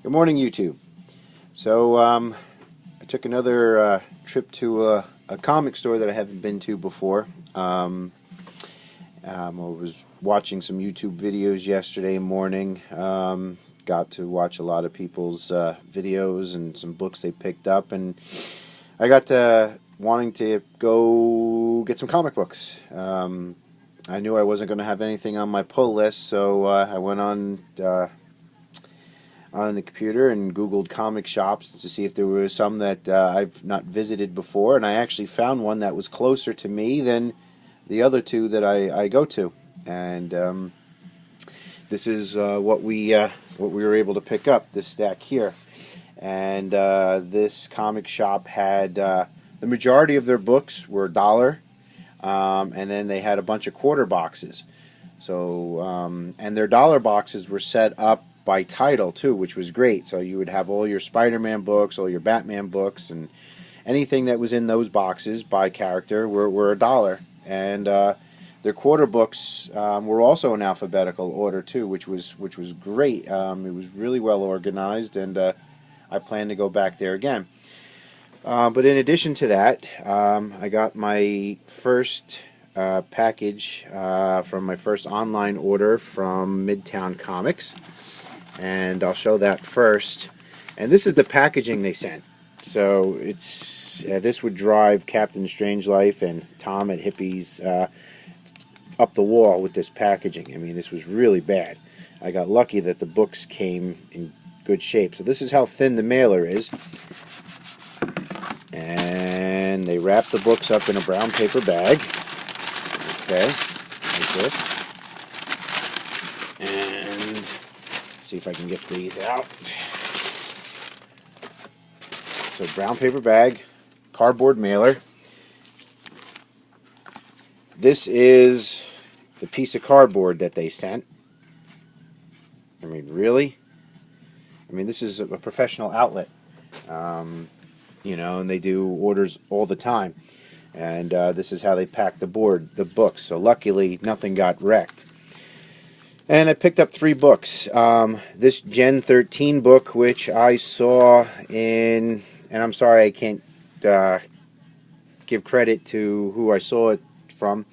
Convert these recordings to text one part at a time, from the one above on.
Good morning, YouTube. I took another trip to a comic store that I haven't been to before. I was watching some YouTube videos yesterday morning. Got to watch a lot of people's videos and some books they picked up, and I got to wanting to go get some comic books. I knew I wasn't going to have anything on my pull list, so I went on the computer and Googled comic shops to see if there were some that I've not visited before, and I actually found one that was closer to me than the other two that I go to. And this is what we were able to pick up, this stack here. And this comic shop had the majority of their books were $1, and then they had a bunch of quarter boxes. So and their $1 boxes were set up by title too, which was great. So you would have all your Spider-Man books, all your Batman books, and anything that was in those boxes by character were $1. And their quarter books were also in alphabetical order too, which was great. It was really well organized, and I plan to go back there again. But in addition to that, I got my first package from my first online order from Midtown Comics, and I'll show that first. And this is the packaging they sent. So it's this would drive Captain Strangelove and Tom at Hippies up the wall with this packaging. I mean, this was really bad. I got lucky that the books came in good shape. So this is how thin the mailer is. And they wrap the books up in a brown paper bag. Okay, like this. And see if I can get these out. So brown paper bag, cardboard mailer. This is the piece of cardboard that they sent. I mean, really? I mean, this is a professional outlet. You know, and they do orders all the time. And this is how they pack the books. So luckily, nothing got wrecked. And I picked up 3 books. This Gen 13 book, which I saw in, and I'm sorry I can't give credit to who I saw it from.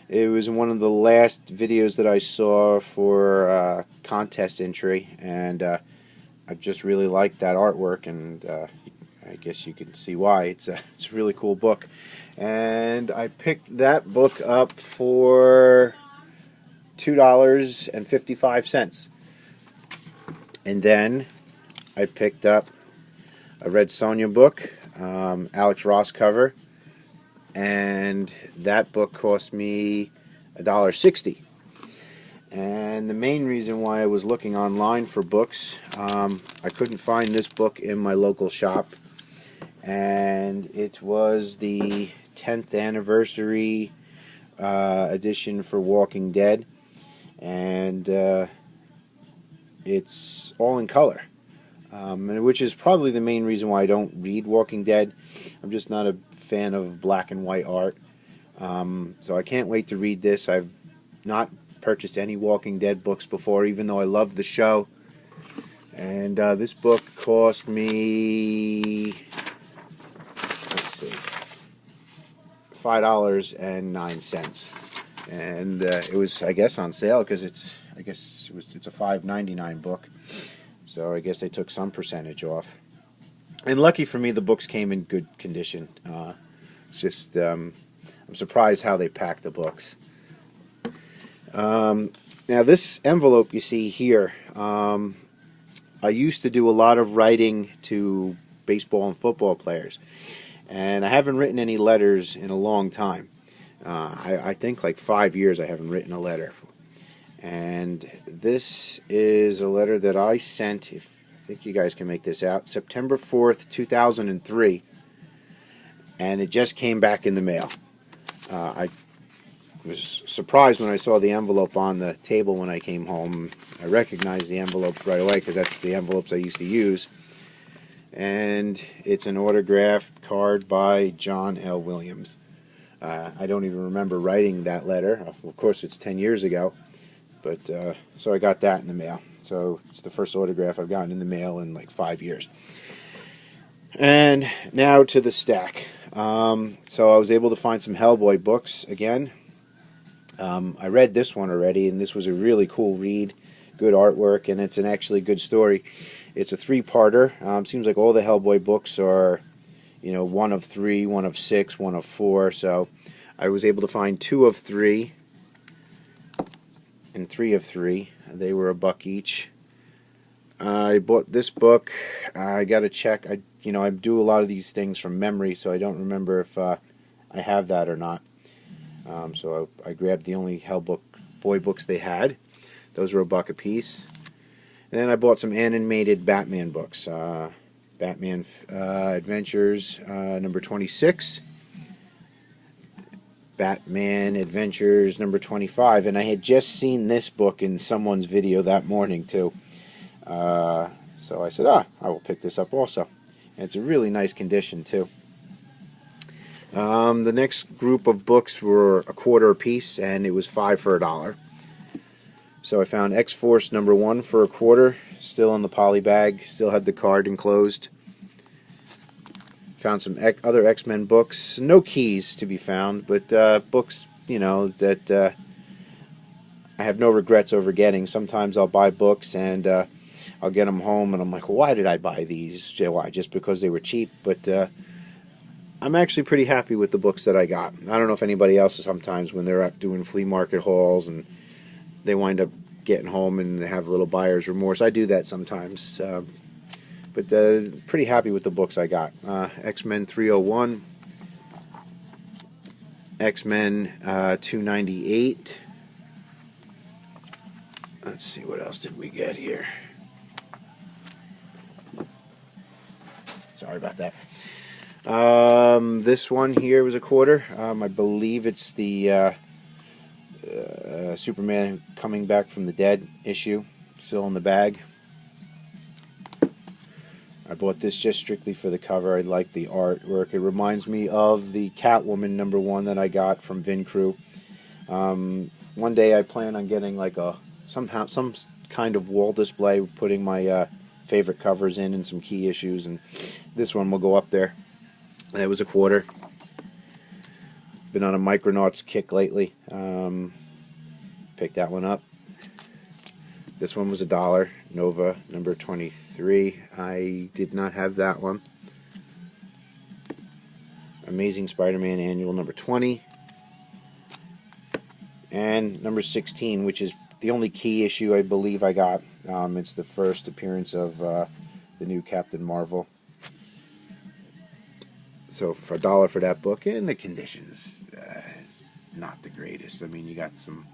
It was one of the last videos that I saw for contest entry, and I just really liked that artwork, and I guess you can see why. It's a really cool book. And I picked that book up for $2.55. And then I picked up a Red Sonja book, Alex Ross cover, and that book cost me $1.60. And the main reason why I was looking online for books, I couldn't find this book in my local shop, and it was the 10th anniversary edition for Walking Dead, and it's all in color, which is probably the main reason why I don't read Walking Dead. I'm just not a fan of black and white art, so I can't wait to read this. I've not purchased any Walking Dead books before, even though I love the show. And this book cost me, let's see, $5.09, and it was, I guess, on sale because it's a $5.99 book. So I guess they took some percentage off. And lucky for me, the books came in good condition. It's just I'm surprised how they packed the books. Now this envelope you see here, I used to do a lot of writing to baseball and football players, and I haven't written any letters in a long time. I think like 5 years I haven't written a letter. And this is a letter that I sent, I think you guys can make this out, September 4th, 2003, and it just came back in the mail. I was surprised when I saw the envelope on the table when I came home. I recognized the envelope right away because that's the envelopes I used to use. And it's an autographed card by John L. Williams. I don't even remember writing that letter. Of course, it's 10 years ago. But so I got that in the mail. So it's the first autograph I've gotten in the mail in like 5 years. And now to the stack. So I was able to find some Hellboy books again. I read this one already, and this was a really cool read. Good artwork, and it's an actually good story. It's a 3-parter. Seems like all the Hellboy books are, you know, 1 of 3, 1 of 6, 1 of 4. So I was able to find 2 of 3 and 3 of 3. They were $1 each. I bought this book. I got to check. I do a lot of these things from memory, so I don't remember if I have that or not. So I grabbed the only Hellboy books they had. Those were $1 a piece. And then I bought some animated Batman books. Batman Adventures number 26. Batman Adventures number 25. And I had just seen this book in someone's video that morning too. So I said, I will pick this up also. And it's a really nice condition too. The next group of books were $0.25 a piece, and it was 5 for $1. So I found X-Force number 1 for $0.25, still in the poly bag, still had the card enclosed. Found some other X-Men books, no keys to be found, but books, you know, that I have no regrets over getting. Sometimes I'll buy books and I'll get them home and I'm like, well, why did I buy these? Why? Just because they were cheap? But I'm actually pretty happy with the books that I got. I don't know if anybody else is sometimes when they're up doing flea market hauls and they wind up getting home and they have a little buyer's remorse. I do that sometimes. But pretty happy with the books I got. X-Men 301, X-Men 298. Let's see, what else did we get here? Sorry about that. This one here was $0.25. I believe it's the Superman Coming Back from the Dead issue, still in the bag. I bought this just strictly for the cover. I like the artwork. It reminds me of the Catwoman number 1 that I got from Vin Crew. One day I plan on getting like some kind of wall display, putting my favorite covers in and some key issues, and this one will go up there. It was $0.25. Been on a Micronauts kick lately. Picked that one up. This one was $1. Nova number 23. I did not have that one. Amazing Spider-Man Annual number 20. And number 16, which is the only key issue I believe I got. It's the first appearance of the new Captain Marvel. So for $1 for that book, and the conditions not the greatest. I mean, you got some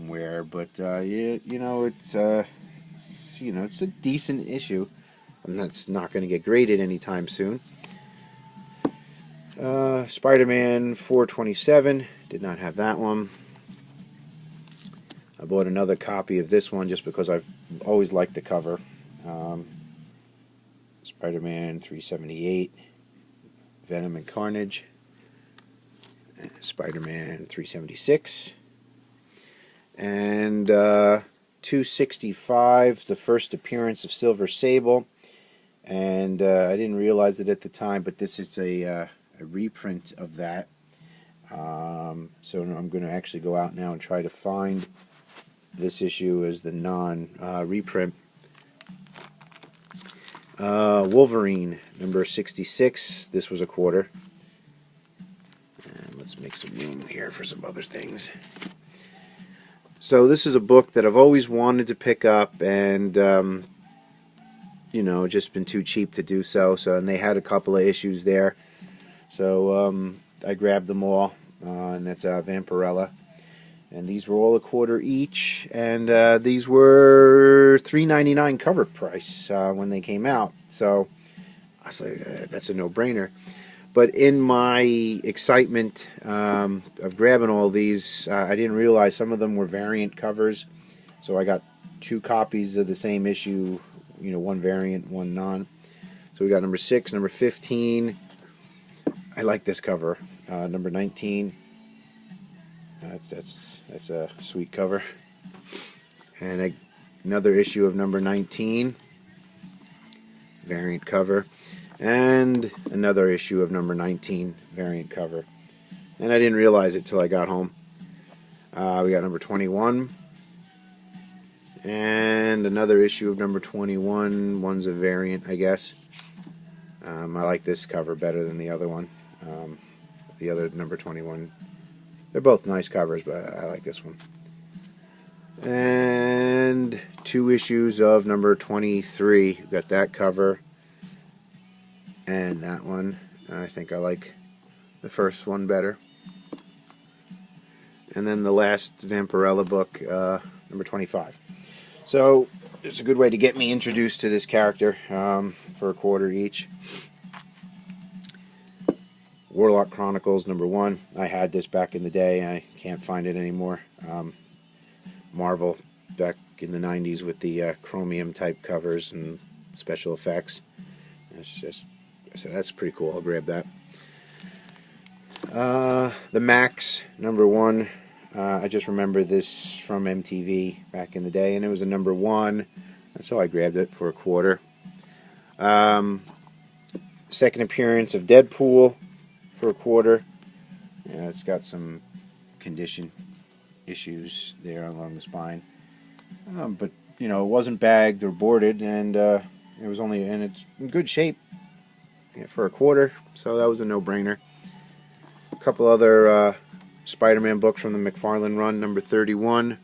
wear, but you know, it's a decent issue. And that's not going to get graded anytime soon. Spider-Man 427, did not have that one. I bought another copy of this one just because I've always liked the cover. Spider-Man 378, Venom and Carnage, Spider-Man 376, and 265, the first appearance of Silver Sable. And I didn't realize it at the time, but this is a reprint of that. So I'm going to actually go out now and try to find this issue as the non-reprint. Wolverine, number 66. This was $0.25. And let's make some room here for some other things. So this is a book that I've always wanted to pick up, and you know, just been too cheap to do so. And they had a couple of issues there, so I grabbed them all. And that's Vampirella. And these were all $0.25 each, and these were $3.99 cover price when they came out. So I was like, that's a no-brainer. But in my excitement of grabbing all these, I didn't realize some of them were variant covers. So I got 2 copies of the same issue, you know, one variant, one non. So we got number 6, number 15. I like this cover. Number 19. That's a sweet cover. And I another issue of number 19, variant cover, and another issue of number 19, variant cover. And I didn't realize it till I got home. We got number 21, and another issue of number 21. One's a variant, I guess. I like this cover better than the other one. The other number 21, they're both nice covers, but I like this one. And 2 issues of number 23. We've got that cover and that one. I think I like the first one better. And then the last Vampirella book, number 25. So it's a good way to get me introduced to this character for a quarter each. Warlock Chronicles number 1. I had this back in the day. I can't find it anymore. Marvel back in the 90s with the chromium type covers and special effects. It's just, so that's pretty cool. I'll grab that. The Max number 1. I just remember this from MTV back in the day, and it was a number 1, so I grabbed it for a quarter. Second appearance of Deadpool for a quarter. Yeah, it's got some condition issues there along the spine, but you know, it wasn't bagged or boarded, and it was only, and it's in good shape for a quarter, so that was a no-brainer. A couple other Spider-Man books from the McFarlane run, number 31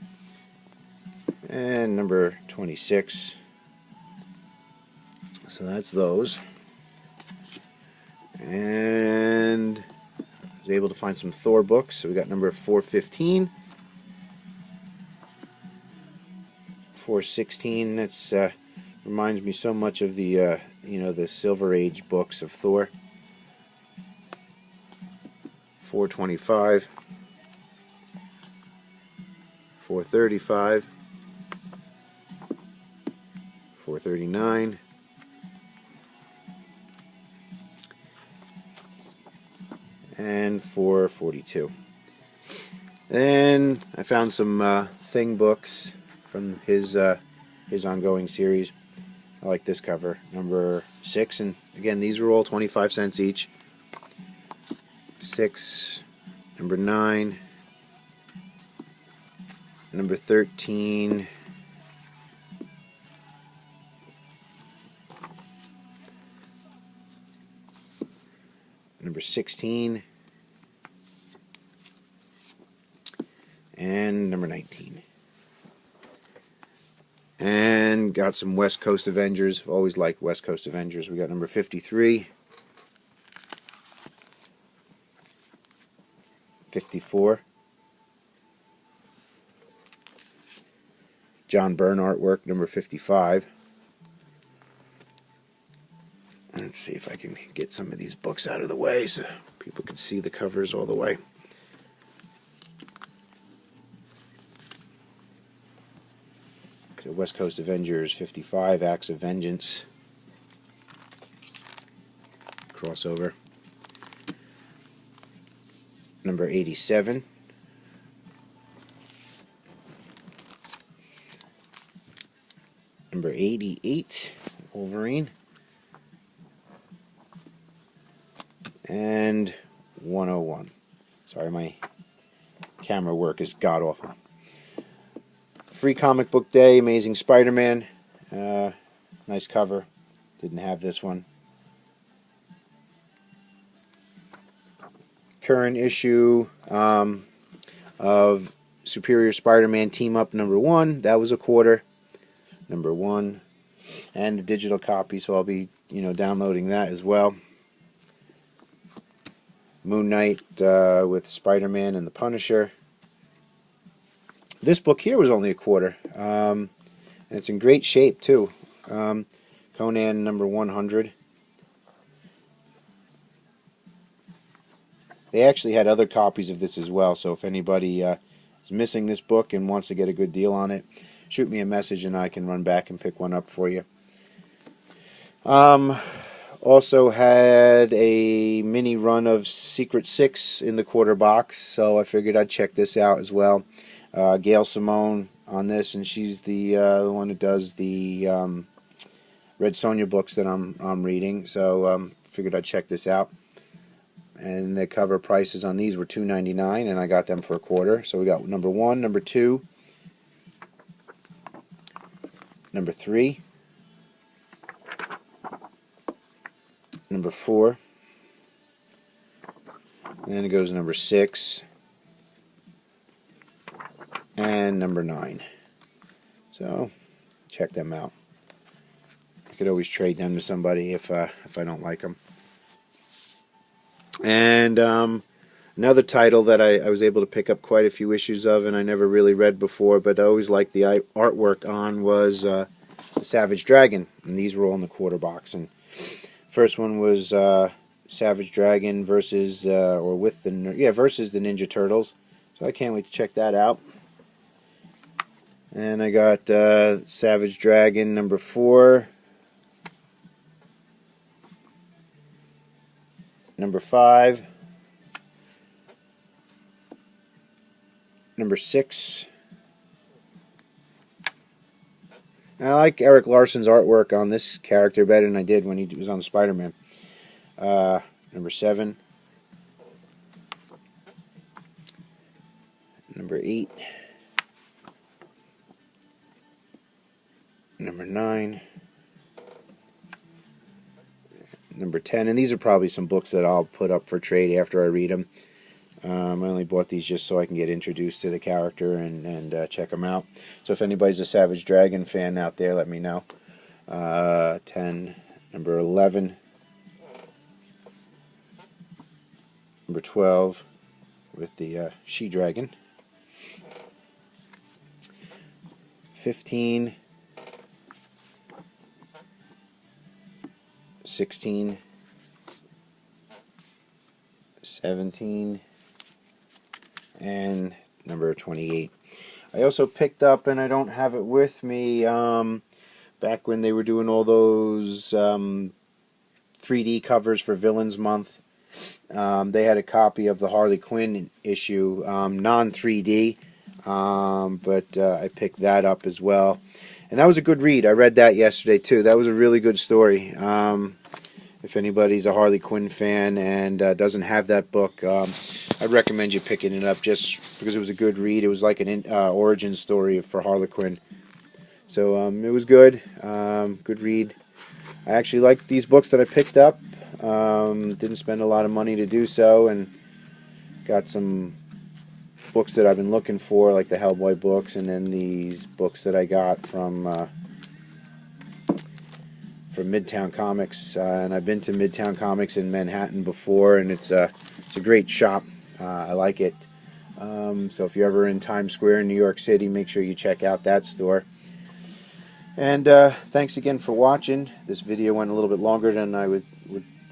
and number 26. So that's those. And I was able to find some Thor books. So we got number 415, 416. That's reminds me so much of the the Silver Age books of Thor. 425, 435, 439, and 442. Then I found some Thing books from his ongoing series. I like this cover, number 6, and again, these are all 25 cents each. 6, number 9, number 13, number 16, and number 19. And got some West Coast Avengers. I've always liked West Coast Avengers. We got number 53, 54, John Byrne artwork, number 55. Let's see if I can get some of these books out of the way so people can see the covers all the way. So West Coast Avengers 55, Acts of Vengeance crossover. Number 87. Number 88, Wolverine. And 101. Sorry, my camera work is god-awful. Free Comic Book Day, Amazing Spider-Man. Nice cover. Didn't have this one. Current issue of Superior Spider-Man Team Up number 1. That was a quarter. Number 1. And the digital copy, so I'll be, downloading that as well. Moon Knight with Spider-Man and the Punisher. This book here was only a quarter. And it's in great shape, too. Conan number 100. They actually had other copies of this as well, so if anybody is missing this book and wants to get a good deal on it, shoot me a message and I can run back and pick one up for you. Also had a mini run of Secret Six in the quarter box, so I figured I'd check this out as well. Gail Simone on this, and she's the one who does the Red Sonja books that I'm reading. So figured I'd check this out. And the cover prices on these were $2.99, and I got them for a quarter. So we got number 1, number 2, number 3, number 4, and then it goes number 6 and number 9. So check them out. I could always trade them to somebody if I don't like them. And another title that I was able to pick up quite a few issues of, and I never really read before, but I always liked the artwork on, was the Savage Dragon, and these were all in the quarter box. And first one was Savage Dragon versus versus the Ninja Turtles. So I can't wait to check that out. And I got Savage Dragon number 4. Number 5, number 6. I like Eric Larson's artwork on this character better than I did when he was on Spider-Man. Number 7, number 8, number 9. Number 10, and these are probably some books that I'll put up for trade after I read them. I only bought these just so I can get introduced to the character and check them out. So if anybody's a Savage Dragon fan out there, let me know. 10, number 11, number 12 with the she-dragon, 15, 16, 17, and number 28. I also picked up, and I don't have it with me, back when they were doing all those 3D covers for Villains Month, they had a copy of the Harley Quinn issue, non-3D, but I picked that up as well. And that was a good read. I read that yesterday too. That was a really good story. If anybody's a Harley Quinn fan and doesn't have that book, I'd recommend you picking it up just because it was a good read. It was like an origin story for Harley Quinn. So it was good. Good read. I actually liked these books that I picked up. Didn't spend a lot of money to do so, and got some books that I've been looking for, like the Hellboy books, and then these books that I got from Midtown Comics, and I've been to Midtown Comics in Manhattan before, and it's a great shop. I like it. So if you're ever in Times Square in New York City, make sure you check out that store. And thanks again for watching. This video went a little bit longer than I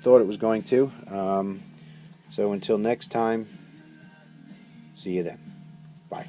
thought it was going to. So until next time, see you then. Bye.